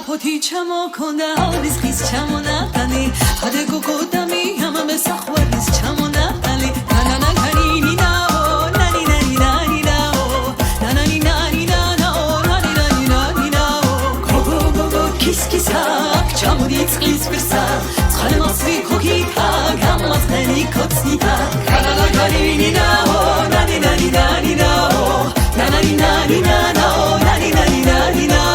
ნაფოთი ჩამოქონდა არის ხის ჩამონათალი ადე გოგო და მე ამამე სახვარის ჩამონათალი ნანა განინინაო ნანი ნანი ნანი ნაო ნანი ნანი ნანაო ნანი ნანი ნანი ნაო გოგო გოგო კის კისა ჩამოდი წყლის ვირსა ცხალმასვი ქოქიტა გამასნენი კოცნიტა ნანა განინინაო ნანი ნანი ნანი ნაო ნანი ნანი ნანაო ნანი ნანი ნანი ნაო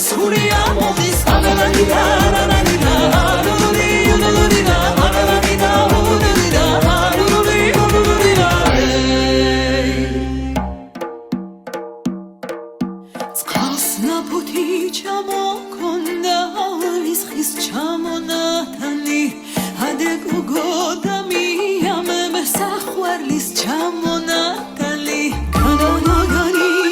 Surya modis ananina ananina anururi anurina ananina anurina anururi anurina Skasna puti chamokonda alis khis chamonatali ade gogodami ameme sakhwarlis chamonatali kanana ganina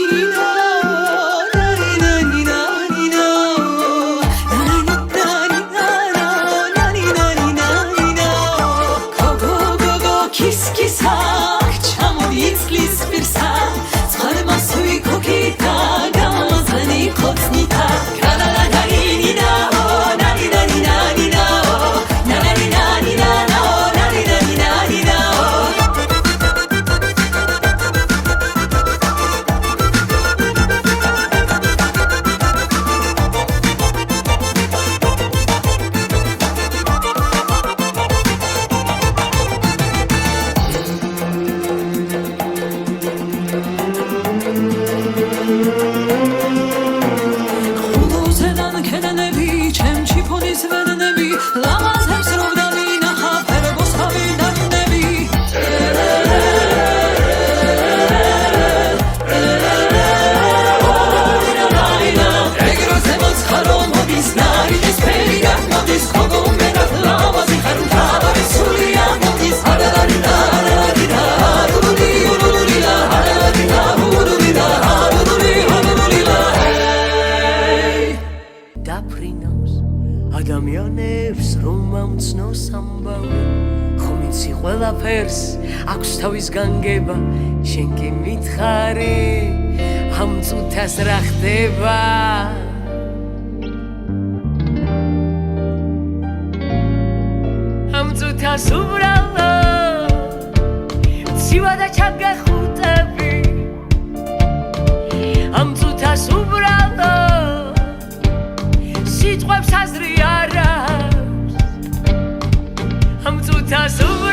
აქვს თავის განგება შენ კი მითხარი ამ წუთას რა ხდება ამ წუთას უბრალოდ ცივა და ჩაგეხუტები ამ წუთას უბრალოდ სიტყვებს აზრი არ აქვს ამ წუთას უბრალოდ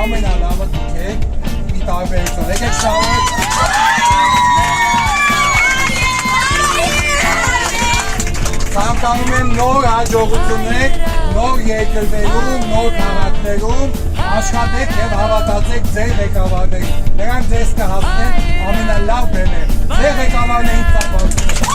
ամենալավը դուք մի տարբերություն եկեք շարունակ Ցանկանում եմ նոր հաջողություններ, նոր երկրներում, նոր քաղաքներում աշխատեք եւ հավատացեք ձեր ղեկավարներին։ Նրանք ձեզ կհասնեն ամենալավ բեմը։ Ձեր ղեկավարն է ինձ